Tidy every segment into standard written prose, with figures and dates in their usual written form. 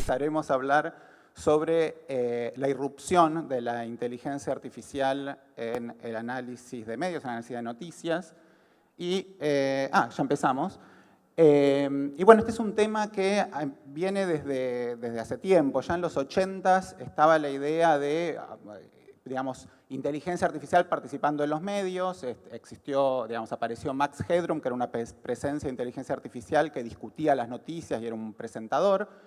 empezaremos a hablar sobre la irrupción de la inteligencia artificial en el análisis de medios, el análisis de noticias. Y, ya empezamos. Y bueno, este es un tema que viene desde hace tiempo. Ya en los 80s estaba la idea de, digamos, inteligencia artificial participando en los medios. Existió, digamos, apareció Max Headroom, que era una presencia de inteligencia artificial que discutía las noticias y era un presentador.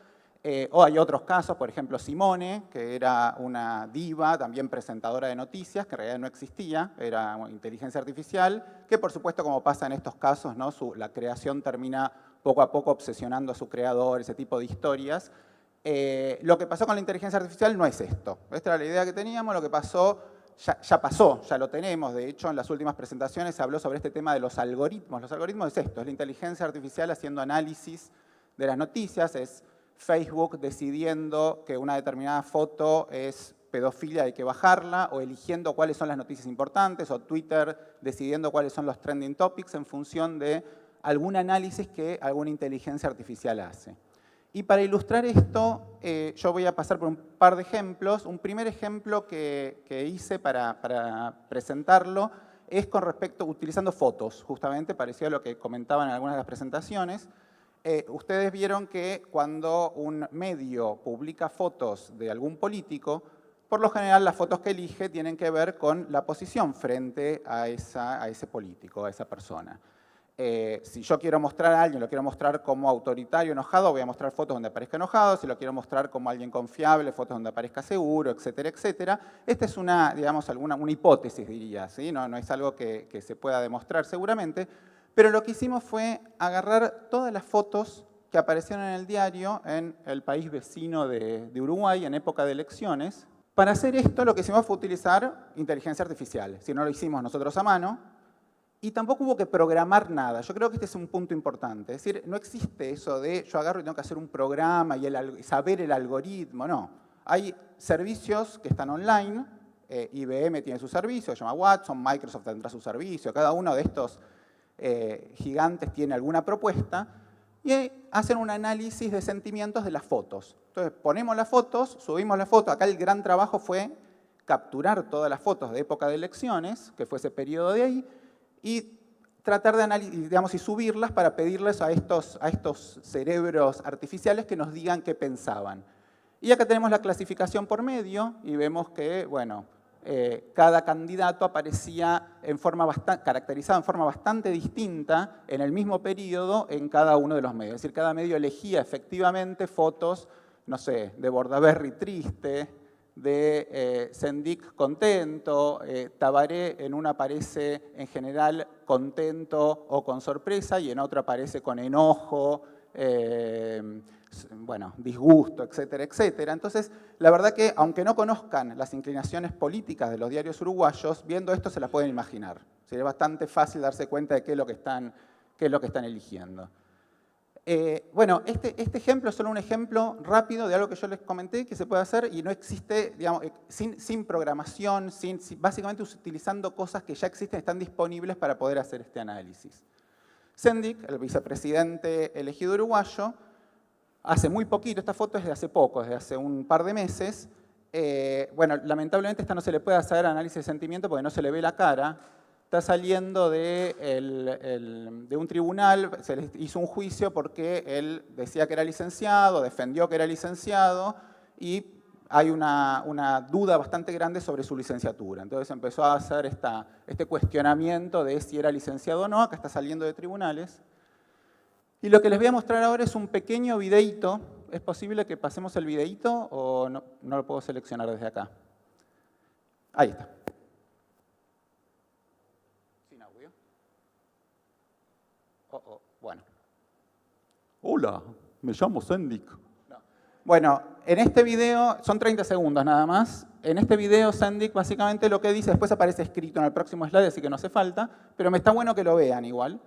O hay otros casos, por ejemplo, Simone, que era una diva, también presentadora de noticias, que en realidad no existía, era una inteligencia artificial, que por supuesto, como pasa en estos casos, ¿no? La creación termina poco a poco obsesionando a su creador, ese tipo de historias. Lo que pasó con la inteligencia artificial no es esto. Esta era la idea que teníamos, lo que pasó, ya pasó, ya lo tenemos. De hecho, en las últimas presentaciones se habló sobre este tema de los algoritmos. Los algoritmos es esto, es la inteligencia artificial haciendo análisis de las noticias, es Facebook decidiendo que una determinada foto es pedofilia, hay que bajarla, o eligiendo cuáles son las noticias importantes, o Twitter decidiendo cuáles son los trending topics en función de algún análisis que alguna inteligencia artificial hace. Y para ilustrar esto, yo voy a pasar por un par de ejemplos. Un primer ejemplo que hice para presentarlo es con respecto, utilizando fotos, justamente, parecido a lo que comentaban en algunas de las presentaciones. Ustedes vieron que cuando un medio publica fotos de algún político, por lo general las fotos que elige tienen que ver con la posición frente a ese político, a esa persona. Si yo quiero mostrar a alguien, lo quiero mostrar como autoritario, enojado, voy a mostrar fotos donde aparezca enojado. Si lo quiero mostrar como alguien confiable, fotos donde aparezca seguro, etcétera, etcétera. Esta es una, digamos, una hipótesis, diría, ¿sí? No es algo que se pueda demostrar seguramente. Pero lo que hicimos fue agarrar todas las fotos que aparecieron en el diario en el país vecino de Uruguay en época de elecciones. Para hacer esto, lo que hicimos fue utilizar inteligencia artificial. Si no lo hicimos nosotros a mano. Y tampoco hubo que programar nada. Yo creo que este es un punto importante. Es decir, no existe eso de yo agarro y tengo que hacer un programa y saber el algoritmo. No. Hay servicios que están online. IBM tiene su servicio, se llama Watson. Microsoft tendrá su servicio. Cada uno de estos gigantes tiene alguna propuesta y hacen un análisis de sentimientos de las fotos. Entonces ponemos las fotos, subimos la foto. Acá el gran trabajo fue capturar todas las fotos de época de elecciones, que fue ese periodo de ahí, y tratar de analizar, digamos, y subirlas para pedirles a estos cerebros artificiales que nos digan qué pensaban. Y acá tenemos la clasificación por medio y vemos que, bueno, cada candidato aparecía caracterizado en forma bastante distinta en el mismo periodo en cada uno de los medios. Es decir, cada medio elegía efectivamente fotos, no sé, de Bordaberry triste, de Sendik contento, Tabaré en una aparece en general contento o con sorpresa y en otra aparece con enojo, bueno, disgusto, etcétera, etcétera. Entonces, la verdad que, aunque no conozcan las inclinaciones políticas de los diarios uruguayos, viendo esto se las pueden imaginar. Sería bastante fácil darse cuenta de qué es lo que están eligiendo. Bueno, este ejemplo es solo un ejemplo rápido de algo que yo les comenté que se puede hacer y no existe, digamos, sin programación, básicamente utilizando cosas que ya existen, están disponibles para poder hacer este análisis. Sendik, el vicepresidente elegido uruguayo, hace muy poquito, esta foto es de hace poco, desde hace un par de meses. Bueno, lamentablemente esta no se le puede hacer análisis de sentimiento porque no se le ve la cara. Está saliendo de un tribunal, se le hizo un juicio porque él decía que era licenciado, defendió que era licenciado y hay una duda bastante grande sobre su licenciatura. Entonces empezó a hacer este cuestionamiento de si era licenciado o no, acá está saliendo de tribunales. Y lo que les voy a mostrar ahora es un pequeño videíto. ¿Es posible que pasemos el videíto o no lo puedo seleccionar desde acá? Ahí está. Sin audio. Bueno. Hola, me llamo Sendik. No. Bueno, en este video, son 30 segundos nada más. En este video Sendik básicamente lo que dice, después aparece escrito en el próximo slide, así que no hace falta, pero me está bueno que lo vean igual.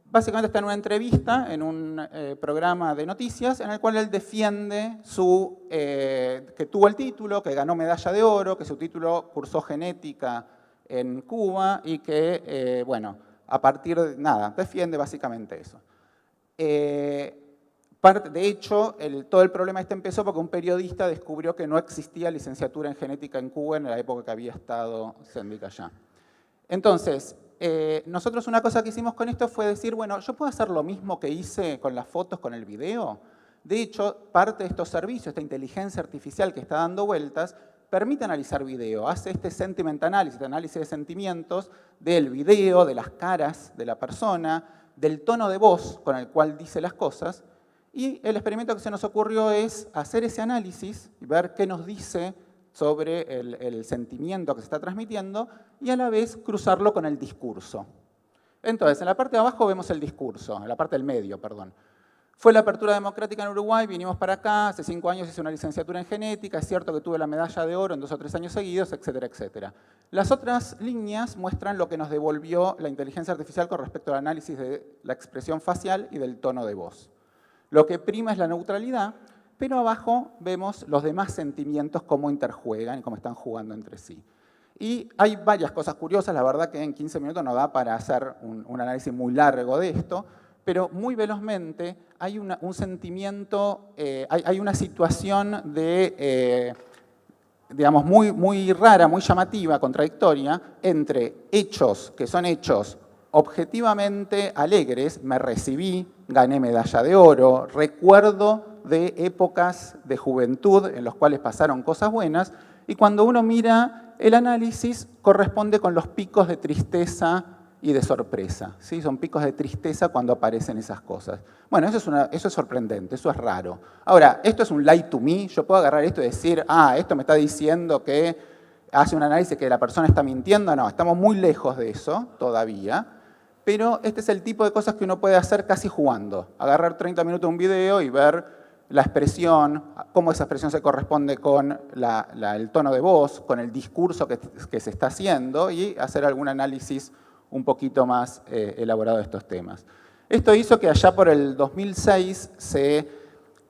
Básicamente está en una entrevista, en un programa de noticias, en el cual él defiende que tuvo el título, que ganó medalla de oro, que su título cursó genética en Cuba y que, bueno, a partir de nada, defiende básicamente eso. De hecho, todo el problema empezó porque un periodista descubrió que no existía licenciatura en genética en Cuba en la época que había estado Sendik allá. Entonces, nosotros una cosa que hicimos con esto fue decir, bueno, ¿yo puedo hacer lo mismo que hice con las fotos, con el video? De hecho, parte de estos servicios, esta inteligencia artificial que está dando vueltas, permite analizar video, hace este sentiment analysis, análisis de sentimientos del video, de las caras de la persona, del tono de voz con el cual dice las cosas, y el experimento que se nos ocurrió es hacer ese análisis y ver qué nos dice sobre el sentimiento que se está transmitiendo y a la vez cruzarlo con el discurso. Entonces, en la parte de abajo vemos el discurso, en la parte del medio, perdón. Fue la apertura democrática en Uruguay, vinimos para acá, hace 5 años hice una licenciatura en genética, es cierto que tuve la medalla de oro en 2 o 3 años seguidos, etcétera, etcétera. Las otras líneas muestran lo que nos devolvió la inteligencia artificial con respecto al análisis de la expresión facial y del tono de voz. Lo que prima es la neutralidad, pero abajo vemos los demás sentimientos, cómo interjuegan y cómo están jugando entre sí. Y hay varias cosas curiosas, la verdad que en 15 minutos no da para hacer un análisis muy largo de esto, pero muy velozmente hay un sentimiento, hay una situación de, digamos, muy rara, muy llamativa, contradictoria, entre hechos que son hechos objetivamente alegres, me recibí, gané medalla de oro, recuerdo de épocas de juventud en las cuales pasaron cosas buenas, y cuando uno mira el análisis corresponde con los picos de tristeza y de sorpresa. ¿Sí? Son picos de tristeza cuando aparecen esas cosas. Bueno, eso es sorprendente, eso es raro. Ahora, esto es un lie to me, yo puedo agarrar esto y decir, esto me está diciendo que hace un análisis que la persona está mintiendo. No, estamos muy lejos de eso todavía. Pero este es el tipo de cosas que uno puede hacer casi jugando. Agarrar 30 minutos de un video y ver la expresión, cómo esa expresión se corresponde con el tono de voz, con el discurso que se está haciendo y hacer algún análisis un poquito más elaborado de estos temas. Esto hizo que allá por el 2006 se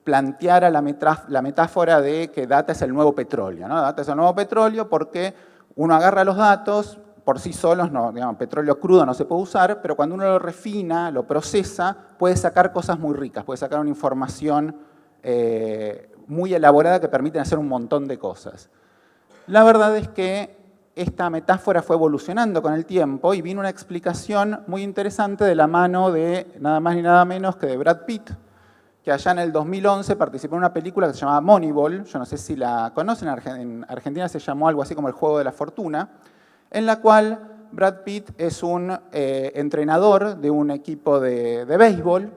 planteara la metáfora de que data es el nuevo petróleo, ¿no? Data es el nuevo petróleo porque uno agarra los datos, por sí solos, no, digamos, petróleo crudo no se puede usar, pero cuando uno lo refina, lo procesa, puede sacar cosas muy ricas, puede sacar una información muy elaborada que permite hacer un montón de cosas. La verdad es que esta metáfora fue evolucionando con el tiempo y vino una explicación muy interesante de la mano de nada más ni nada menos que de Brad Pitt, que allá en el 2011 participó en una película que se llamaba Moneyball, yo no sé si la conocen, en Argentina se llamó algo así como El Juego de la Fortuna, en la cual Brad Pitt es un entrenador de un equipo de béisbol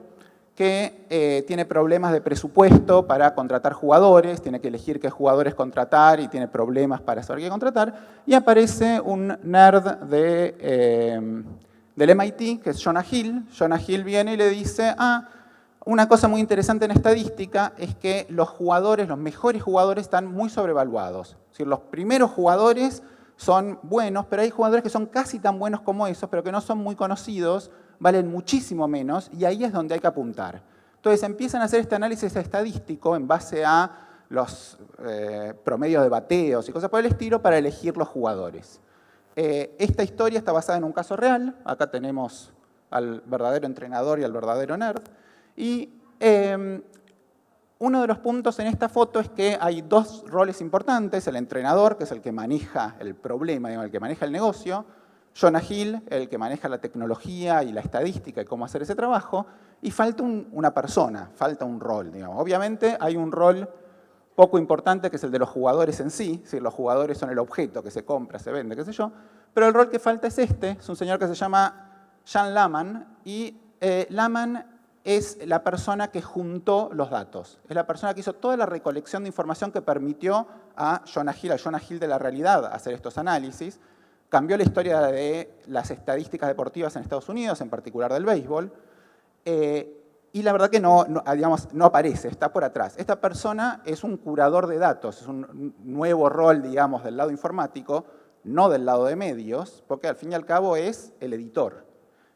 que tiene problemas de presupuesto para contratar jugadores, tiene que elegir qué jugadores contratar y tiene problemas para saber qué contratar, y aparece un nerd del MIT, que es Jonah Hill. Jonah Hill viene y le dice, una cosa muy interesante en estadística es que los jugadores, los mejores jugadores están muy sobrevaluados. Es decir, los primeros jugadores son buenos, pero hay jugadores que son casi tan buenos como esos, pero que no son muy conocidos, valen muchísimo menos, y ahí es donde hay que apuntar. Entonces empiezan a hacer este análisis estadístico en base a los promedios de bateos y cosas por el estilo para elegir los jugadores. Esta historia está basada en un caso real. Acá tenemos al verdadero entrenador y al verdadero nerd. Y uno de los puntos en esta foto es que hay 2 roles importantes, el entrenador, que es el que maneja el problema, digamos, el que maneja el negocio, Jonah Hill, el que maneja la tecnología y la estadística y cómo hacer ese trabajo, y falta una persona, falta un rol, digamos. Obviamente hay un rol poco importante que es el de los jugadores en sí, es decir, los jugadores son el objeto que se compra, se vende, qué sé yo, pero el rol que falta es es un señor que se llama Jan Laman, y Laman es la persona que juntó los datos. Es la persona que hizo toda la recolección de información que permitió a Jonah Hill de la realidad, hacer estos análisis. Cambió la historia de las estadísticas deportivas en Estados Unidos, en particular del béisbol. Y la verdad que no aparece, está por atrás. Esta persona es un curador de datos, es un nuevo rol, digamos, del lado informático, no del lado de medios, porque al fin y al cabo es el editor.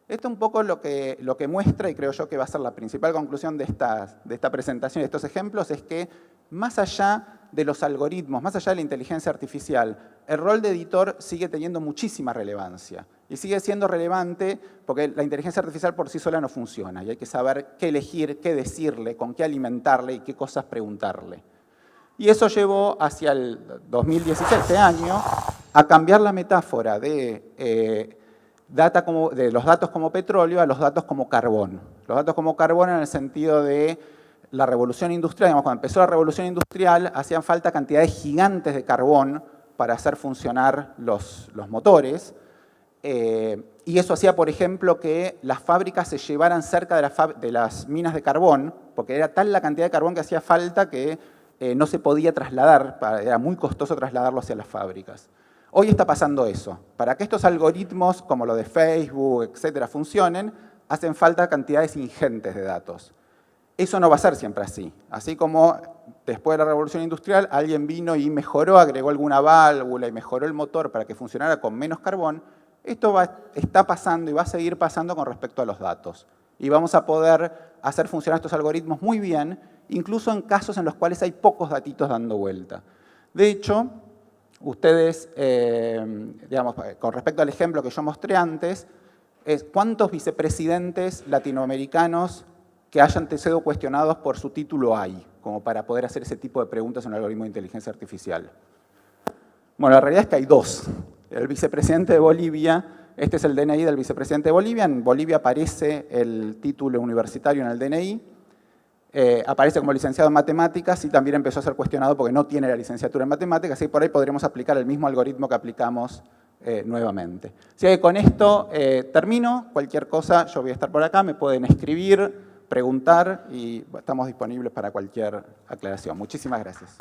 Esto es un poco lo que muestra, y creo yo que va a ser la principal conclusión de esta presentación y de estos ejemplos, es que más allá de los algoritmos, más allá de la inteligencia artificial, el rol de editor sigue teniendo muchísima relevancia. Y sigue siendo relevante porque la inteligencia artificial por sí sola no funciona y hay que saber qué elegir, qué decirle, con qué alimentarle y qué cosas preguntarle. Y eso llevó hacia el 2016, este año, a cambiar la metáfora de los datos como petróleo a los datos como carbón. Los datos como carbón en el sentido de la revolución industrial. Digamos, cuando empezó la revolución industrial hacían falta cantidades gigantes de carbón para hacer funcionar los motores. Y eso hacía, por ejemplo, que las fábricas se llevaran cerca de las minas de carbón, porque era tal la cantidad de carbón que hacía falta que no se podía trasladar, era muy costoso trasladarlo hacia las fábricas. Hoy está pasando eso. Para que estos algoritmos, como lo de Facebook, etcétera, funcionen, hacen falta cantidades ingentes de datos. Eso no va a ser siempre así. Así como después de la revolución industrial, alguien vino y mejoró, agregó alguna válvula y mejoró el motor para que funcionara con menos carbón, esto está pasando y va a seguir pasando con respecto a los datos. Y vamos a poder hacer funcionar estos algoritmos muy bien, incluso en casos en los cuales hay pocos datitos dando vuelta. De hecho, ustedes, digamos, con respecto al ejemplo que yo mostré antes, ¿cuántos vicepresidentes latinoamericanos que hayan sido cuestionados por su título hay, como para poder hacer ese tipo de preguntas en un algoritmo de inteligencia artificial? Bueno, la realidad es que hay dos. El vicepresidente de Bolivia, este es el DNI del vicepresidente de Bolivia, en Bolivia aparece el título universitario en el DNI, aparece como licenciado en matemáticas y también empezó a ser cuestionado porque no tiene la licenciatura en matemáticas y por ahí podríamos aplicar el mismo algoritmo que aplicamos nuevamente. Así que con esto termino. Cualquier cosa, yo voy a estar por acá, me pueden escribir, preguntar y estamos disponibles para cualquier aclaración. Muchísimas gracias.